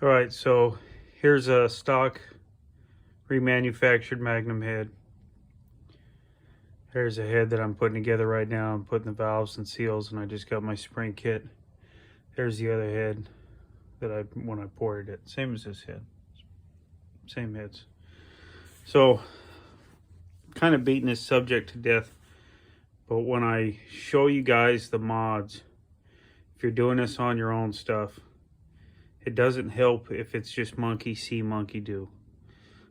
All right, so here's a stock remanufactured Magnum head. There's a head that I'm putting together right now. I'm putting the valves and seals, and I just got my spring kit. There's the other head that when I ported it. Same as this head. Same heads. So, kind of beating this subject to death, but when I show you guys the mods, if you're doing this on your own stuff, it doesn't help if it's just monkey see, monkey do.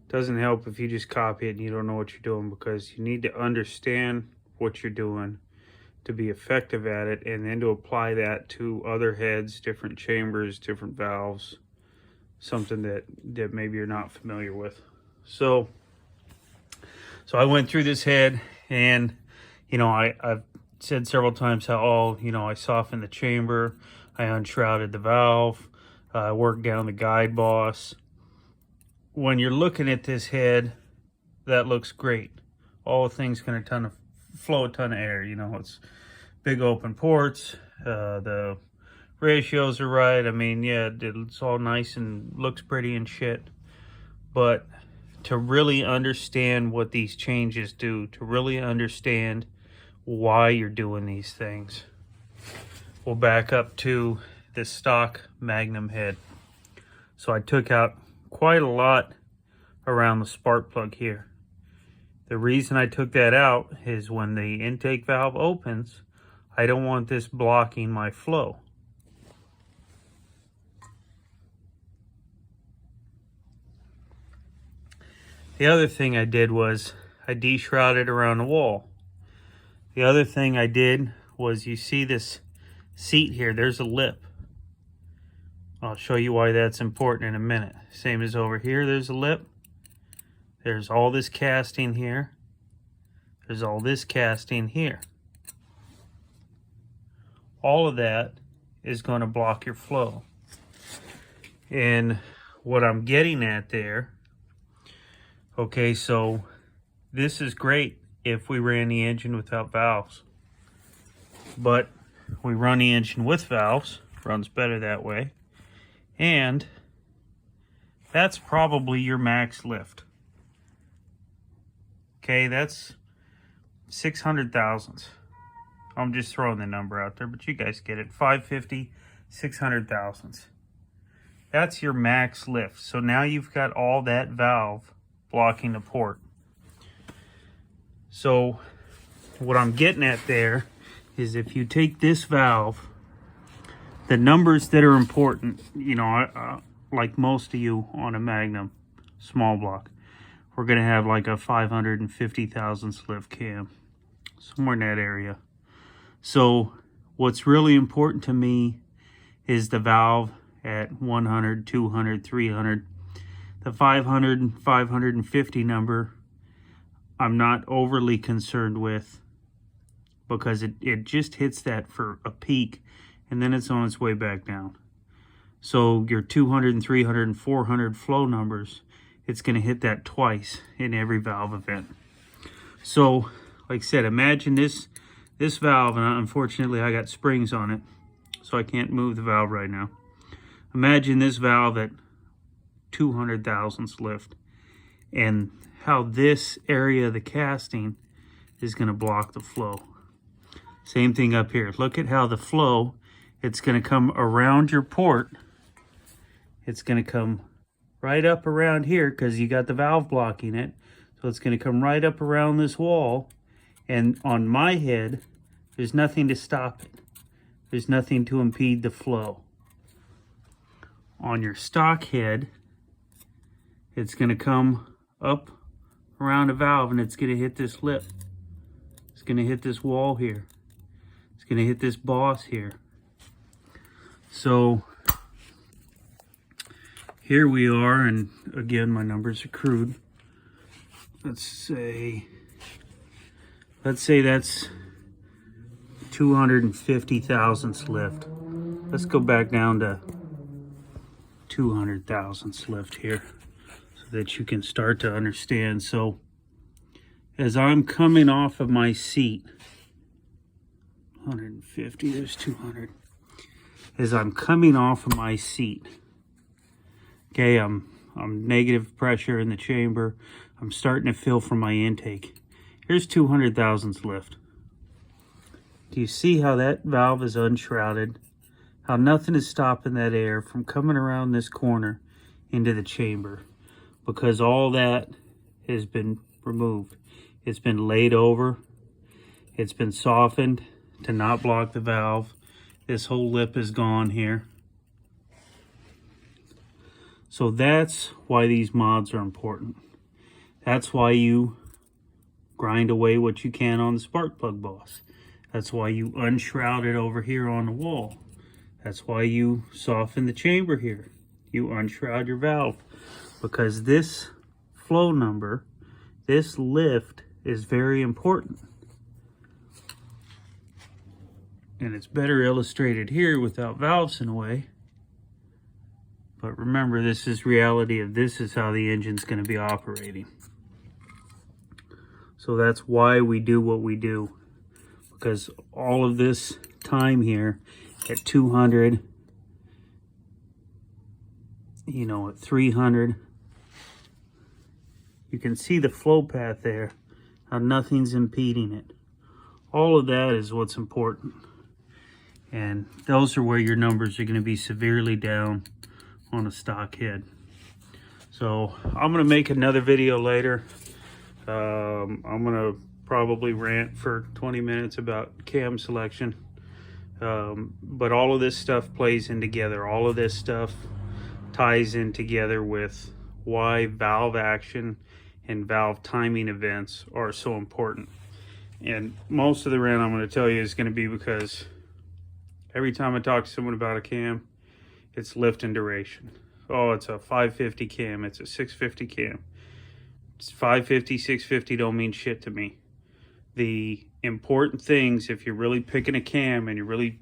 It doesn't help if you just copy it and you don't know what you're doing, because you need to understand what you're doing to be effective at it, and then to apply that to other heads, different chambers, different valves, something that maybe you're not familiar with. So I went through this head, and I've said several times how I softened the chamber, I unshrouded the valve, I worked down the guide boss. When you're looking at this head, that looks great. All things can flow a ton of air. It's big open ports. The ratios are right. I mean, yeah, it's all nice and looks pretty and shit. But to really understand what these changes do, to really understand why you're doing these things, we'll back up to this stock Magnum head. So I took out quite a lot around the spark plug here. The reason I took that out is when the intake valve opens, I don't want this blocking my flow. The other thing I did was I de-shrouded around the wall. The other thing I did was, you see this seat here, there's a lip. I'll show you why that's important in a minute. Same as over here, there's a lip. There's all this casting here. There's all this casting here. All of that is going to block your flow. And what I'm getting at there, okay, so this is great if we ran the engine without valves. But we run the engine with valves, runs better that way. And that's probably your max lift. Okay, that's 600 thousandths. I'm just throwing the number out there, but you guys get it. 550, 600 thousandths. That's your max lift. So now you've got all that valve blocking the port. So what I'm getting at there is, if you take this valve, the numbers that are important, like most of you on a Magnum small block, we're going to have like a 550 thousandths lift cam, somewhere in that area. So what's really important to me is the valve at 100, 200, 300. The 500 and 550 number, I'm not overly concerned with, because it just hits that for a peak, and then it's on its way back down. So your 200 and 300 and 400 flow numbers, it's going to hit that twice in every valve event. So, like I said, imagine this valve, and unfortunately I got springs on it, so I can't move the valve right now. Imagine this valve at 200 thousandths lift, and how this area of the casting is going to block the flow. Same thing up here. Look at how the flow, it's going to come around your port. It's going to come right up around here because you got the valve blocking it. So it's going to come right up around this wall. And on my head, there's nothing to stop it. There's nothing to impede the flow. On your stock head, it's going to come up around a valve, and it's going to hit this lip. It's going to hit this wall here. It's going to hit this boss here. So here we are, and again, my numbers are crude. Let's say that's 250 thousandths lift. Let's go back down to 200 thousandths lift here, so that you can start to understand. So as I'm coming off of my seat, 150, there's 200. As I'm coming off of my seat, Okay, I'm negative pressure in the chamber. I'm starting to fill from my intake. Here's 200 thousandths lift. Do you see how that valve is unshrouded? How nothing is stopping that air from coming around this corner into the chamber? Because all that has been removed. It's been laid over. It's been softened to not block the valve. This whole lip is gone here. So that's why these mods are important. That's why you grind away what you can on the spark plug boss. That's why you unshroud it over here on the wall. That's why you soften the chamber here. You unshroud your valve. Because this flow number, this lift, is very important. And it's better illustrated here without valves in a way. But remember, this is reality of this is how the engine's going to be operating. So that's why we do what we do. Because all of this time here at 200, you know, at 300, you can see the flow path there, how nothing's impeding it. All of that is what's important. And those are where your numbers are going to be severely down on a stock head. So I'm going to make another video later. I'm going to probably rant for 20 minutes about cam selection. But all of this stuff plays in together. All of this stuff ties in together with why valve action and valve timing events are so important. And most of the rant I'm going to tell you is going to be because every time I talk to someone about a cam, it's lift and duration. Oh, it's a 550 cam, it's a 650 cam. It's 550, 650 don't mean shit to me. The important things, if you're really picking a cam and you're really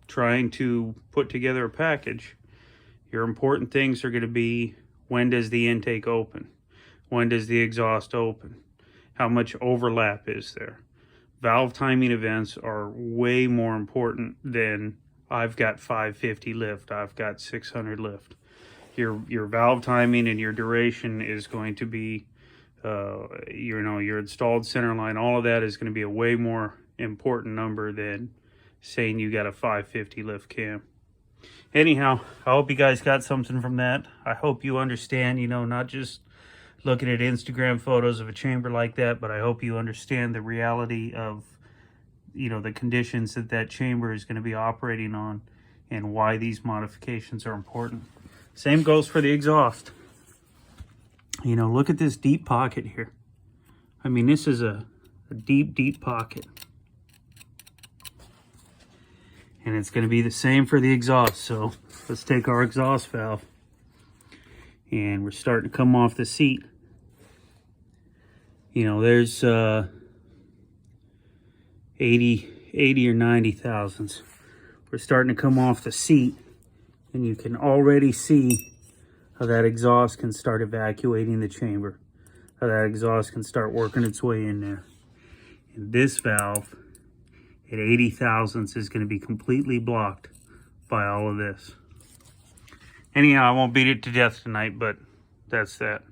trying to put together a package, your important things are going to be, when does the intake open? When does the exhaust open? How much overlap is there? Valve timing events are way more important than I've got 550 lift, I've got 600 lift. Your valve timing and your duration is going to be, your installed center line, all of that is going to be a way more important number than saying you got a 550 lift cam. Anyhow, I hope you guys got something from that. I hope you understand, not just looking at Instagram photos of a chamber like that, but I hope you understand the reality of, the conditions that chamber is going to be operating on and why these modifications are important. Same goes for the exhaust. Look at this deep pocket here. I mean, this is a deep, deep pocket. And it's going to be the same for the exhaust. So let's take our exhaust valve. And we're starting to come off the seat. There's 80 or 90 thousandths. We're starting to come off the seat. And you can already see how that exhaust can start evacuating the chamber. How that exhaust can start working its way in there. And this valve at 80 thousandths is going to be completely blocked by all of this. Anyhow, I won't beat it to death tonight, but that's that.